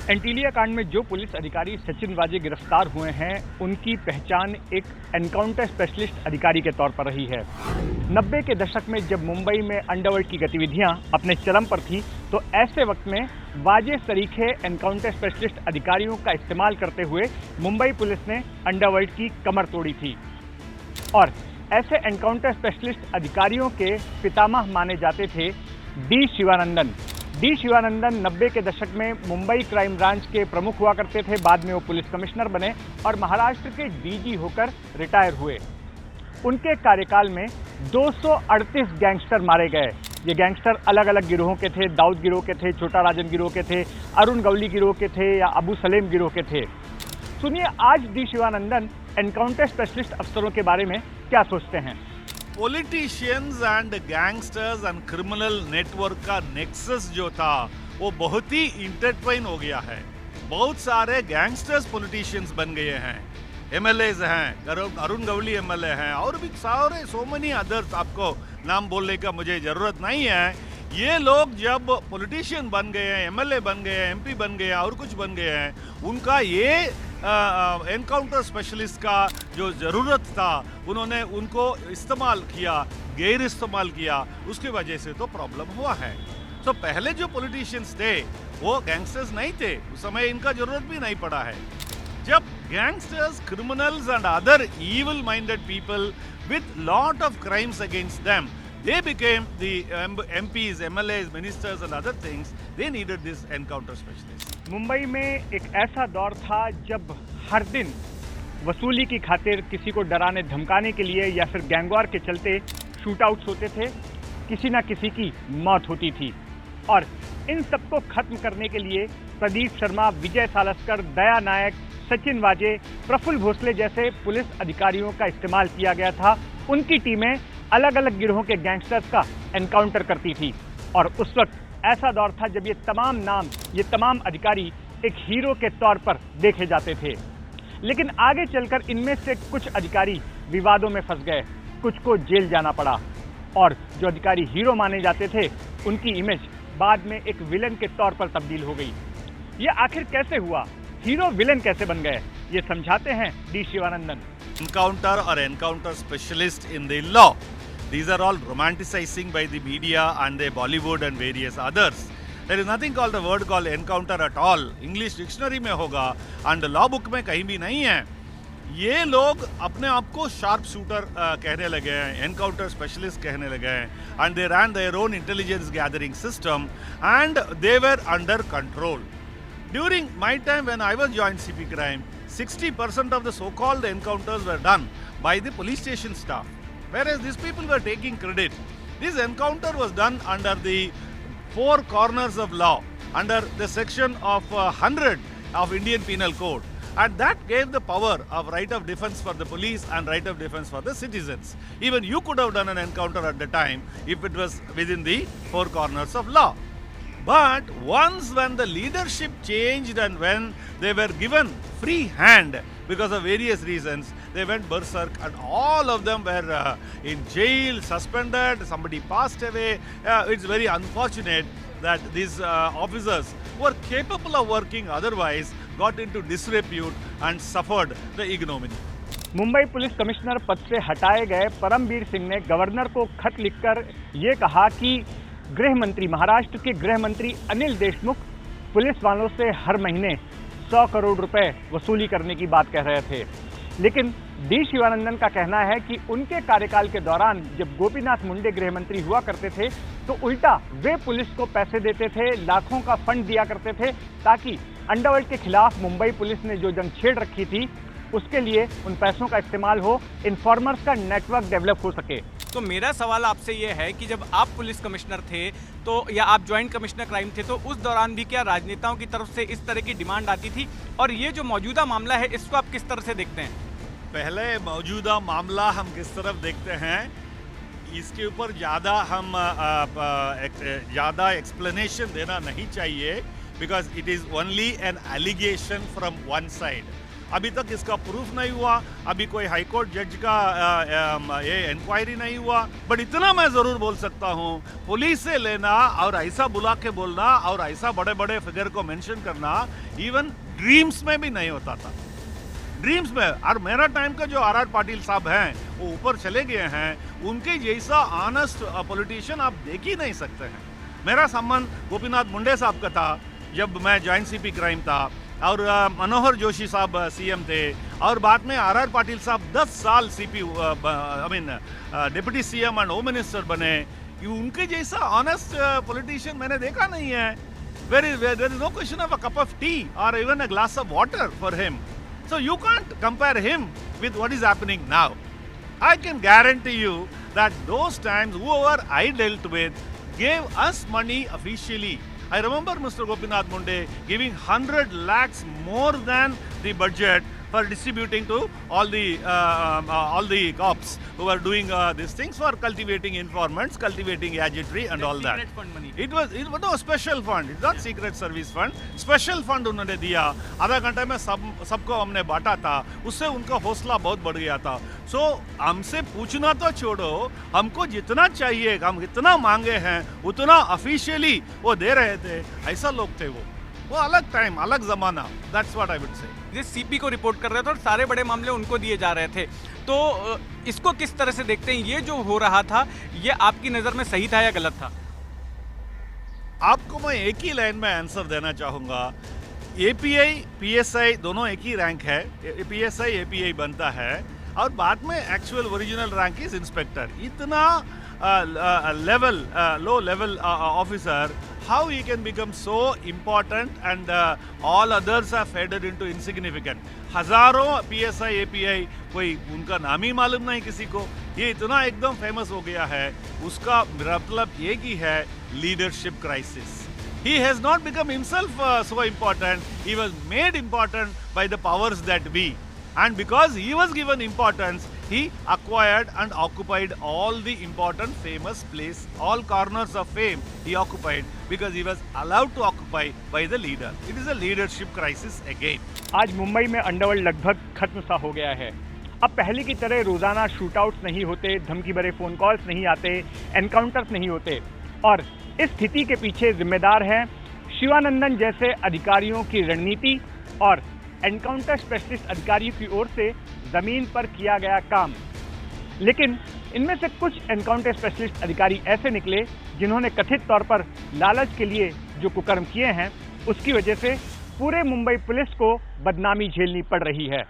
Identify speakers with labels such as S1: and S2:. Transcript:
S1: एंटीलिया कांड में जो पुलिस अधिकारी सचिन वाजे गिरफ्तार हुए हैं, उनकी पहचान एक एनकाउंटर स्पेशलिस्ट अधिकारी के तौर पर रही है। 90 के दशक में जब मुंबई में अंडरवर्ल्ड की गतिविधियां अपने चरम पर थी, तो ऐसे वक्त में वाजे सरीखे एनकाउंटर स्पेशलिस्ट अधिकारियों का इस्तेमाल करते हुए मुंबई पुलिस ने अंडरवर्ल्ड की कमर तोड़ी थी। और ऐसे एनकाउंटर स्पेशलिस्ट अधिकारियों के पितामह माने जाते थे डी शिवानंदन। डी शिवानंदन 90 के दशक में मुंबई क्राइम ब्रांच के प्रमुख हुआ करते थे। बाद में वो पुलिस कमिश्नर बने और महाराष्ट्र के डीजी होकर रिटायर हुए। उनके कार्यकाल में 238 गैंगस्टर मारे गए। ये गैंगस्टर अलग अलग गिरोहों के थे। दाऊद गिरोह के थे, छोटा राजन गिरोह के थे, अरुण गवली गिरोह के थे या अबू सलेम गिरोह के थे। सुनिए आज डी शिवानंदन एनकाउंटर स्पेशलिस्ट अफसरों के बारे में क्या सोचते हैं।
S2: Politicians and gangsters and criminal network का नेक्सस जो था वो बहुत ही इंटरट्वाइन हो गया है। बहुत सारे गैंगस्टर्स पॉलिटिशियंस बन गए हैं, एमएलएज हैं, अरुण गवली एमएलए हैं और भी सारे सो मेनी अदर्स। आपको नाम बोलने का मुझे जरूरत नहीं है। ये लोग जब पॉलिटिशियन बन गए हैं, एमएलए बन गए हैं, एमपी बन गए हैं और कुछ बन गए हैं, उनका ये एनकाउंटर स्पेशलिस्ट का जो ज़रूरत था उन्होंने उनको इस्तेमाल किया, गैर इस्तेमाल किया, उसकी वजह से तो प्रॉब्लम हुआ है। तो पहले जो पॉलिटिशियंस थे वो गैंगस्टर्स नहीं थे, उस समय इनका जरूरत भी नहीं पड़ा है। जब gangsters, criminals and other evil minded people with lot of crimes against them, they became the MPs, MLAs, ministers and other things. They needed this encounter specialist.
S1: Mumbai में एक ऐसा दौर था जब हर दिन वसूली की खातिर किसी को डराने धमकाने के लिए या फिर गैंगवार के चलते शूटआउट्स होते थे, किसी ना किसी की मौत होती थी। और इन सबको खत्म करने के लिए प्रदीप शर्मा, विजय सालस्कर, दया नायक, सचिन वाजे, प्रफुल्ल भोसले जैसे पुलिस अधिकारियों का इस्तेमाल किया गया था। उनकी टीमें अलग अलग गिरोहों के गैंगस्टर्स का एनकाउंटर करती थी। और उस वक्त ऐसा दौर था जब ये तमाम नाम, ये तमाम अधिकारी एक हीरो के तौर पर देखे जाते थे। लेकिन आगे चलकर इनमें से कुछ अधिकारी विवादों में फंस गए, कुछ को जेल जाना पड़ा और जो अधिकारी हीरो माने जाते थे उनकी इमेज बाद में एक विलन के तौर पर तब्दील हो गई। ये आखिर कैसे हुआ, हीरो विलन कैसे बन गए, ये समझाते हैं D Sivanandan.
S2: Encounter or encounter specialist in the law. These are all romanticizing by the media and the Bollywood and various others. There is nothing called a word called encounter at all. English dictionary में होगा and law book में कहीं भी नहीं है। ये लोग अपने आप को शार्प शूटर कहने लगे हैं, एनकाउंटर स्पेशलिस्ट कहने लगे हैं, and they ran their own intelligence gathering system and they were under control. During my time when I was joined CP Crime, 60% of the so-called encounters were done by the police station staff, whereas these people were taking credit. This encounter was done under the four corners of law, under the section of 100 of Indian Penal Code, and that gave the power of right of defense for the police and right of defense for the citizens. Even you could have done an encounter at the time if it was within the four corners of law. But once when the leadership changed and when they were given free hand because of various reasons, they went berserk and all of them were in jail, suspended, somebody passed away. It's very unfortunate that these officers who were capable of working otherwise got into disrepute and suffered the ignominy.
S1: Mumbai police commissioner पद से हटाए गए परमबीर सिंह ने governor को खत लिखकर ये कहा कि गृह मंत्री, महाराष्ट्र के गृह मंत्री अनिल देशमुख पुलिस वालों से हर महीने 100 करोड़ रुपए वसूली करने की बात कह रहे थे। लेकिन डी शिवानंदन का कहना है कि उनके कार्यकाल के दौरान जब गोपीनाथ मुंडे गृह मंत्री हुआ करते थे तो उल्टा वे पुलिस को पैसे देते थे, लाखों का फंड दिया करते थे ताकि अंडरवर्ल्ड के खिलाफ मुंबई पुलिस ने जो जंग छेड़ रखी थी उसके लिए उन पैसों का इस्तेमाल हो, इन्फॉर्मर्स का नेटवर्क डेवलप हो सके।
S3: तो मेरा सवाल आपसे ये है कि जब आप पुलिस कमिश्नर थे तो या आप ज्वाइंट कमिश्नर क्राइम थे तो उस दौरान भी क्या राजनेताओं की तरफ से इस तरह की डिमांड आती थी, और ये जो मौजूदा मामला है इसको आप किस तरह से देखते हैं?
S2: पहले मौजूदा मामला हम किस तरफ देखते हैं, इसके ऊपर ज़्यादा एक्सप्लेनेशन देना नहीं चाहिए, because it is only an allegation from one side. अभी तक इसका प्रूफ नहीं हुआ, अभी कोई हाईकोर्ट जज का ये इंक्वायरी नहीं हुआ। बट इतना मैं जरूर बोल सकता हूँ, पुलिस से लेना और ऐसा बुला के बोलना और ऐसा बड़े बड़े फिगर को मेंशन करना इवन ड्रीम्स में भी नहीं होता था। ड्रीम्स में। और मेरा टाइम का जो आर पाटिल साहब हैं वो ऊपर चले गए हैं, उनके जैसा ऑनेस्ट पॉलिटिशियन आप देख ही नहीं सकते हैं। मेरा संबंध गोपीनाथ मुंडे साहब का था जब मैं जॉइंट सीपी क्राइम था, और मनोहर जोशी साहब सीएम थे, और बाद में आर पाटिल साहब 10 साल CP deputy CM and home minister बने। उनके जैसा ऑनेस्ट पॉलिटिशियन मैंने देखा नहीं है। there is no question of a cup of tea or even a glass of water for him. So you can't compare him with what is happening now. I can guarantee you that those times whoever I dealt with gave us money officially. I remember Mr. Gopinath Munde giving 100 lakhs more than the budget for distributing to all the cops who were doing these things for cultivating informants, cultivating agitry and all that.
S3: Secret fund money.
S2: It was no special fund. It's not secret service fund. Special fund उन्होंने दिया, आधा घंटे में सबको हमने बांटा था, उससे उनका हौसला बहुत बढ़ गया था. So हमसे पूछना तो छोड़ो, हमको जितना चाहिए, हम जितना मांगे हैं, उतना ऑफिशियली वो दे रहे थे. ऐसा लोग थे वो अलग टाइम, अलग जमाना. That's what I would say.
S3: जिस सीपी को रिपोर्ट कर रहे थे और सारे बड़े मामले उनको दिए जा रहे थे, तो इसको किस तरह से देखते हैं? ये जो हो रहा था, ये आपकी नज़र में सही था या गलत था?
S2: आपको मैं एक ही लाइन में आंसर देना चाहूँगा. एपीआई पीएसआई दोनों एक ही रैंक है. पीएसआई एपीआई बनता है और बाद में actual original rank is inspector. इतना low level officer, how he can become so important and all others are faded into insignificant. हजारों PSI API कोई उनका नाम ही मालूम नहीं किसी को. ये इतना एकदम फेमस हो गया है, उसका मतलब एक ही है, leadership crisis. He has not become himself so important. He was made important by the powers that be. And because he was given importance, he acquired and occupied all the important famous place, all corners of fame he occupied because he was allowed to occupy by the leader. It is a leadership crisis again.
S1: आज मुंबई में underworld लगभग खत्म सा हो गया है. अब पहले की तरह रोजाना शूटआउट्स नहीं होते, धमकी भरे फोन कॉल्स नहीं आते, एनकाउंटर्स नहीं होते. और इस स्थिति के पीछे जिम्मेदार है शिवानंदन जैसे अधिकारियों की रणनीति और एनकाउंटर स्पेशलिस्ट अधिकारियों की ओर से जमीन पर किया गया काम. लेकिन इनमें से कुछ एनकाउंटर स्पेशलिस्ट अधिकारी ऐसे निकले जिन्होंने कथित तौर पर लालच के लिए जो कुकर्म किए हैं, उसकी वजह से पूरे मुंबई पुलिस को बदनामी झेलनी पड़ रही है.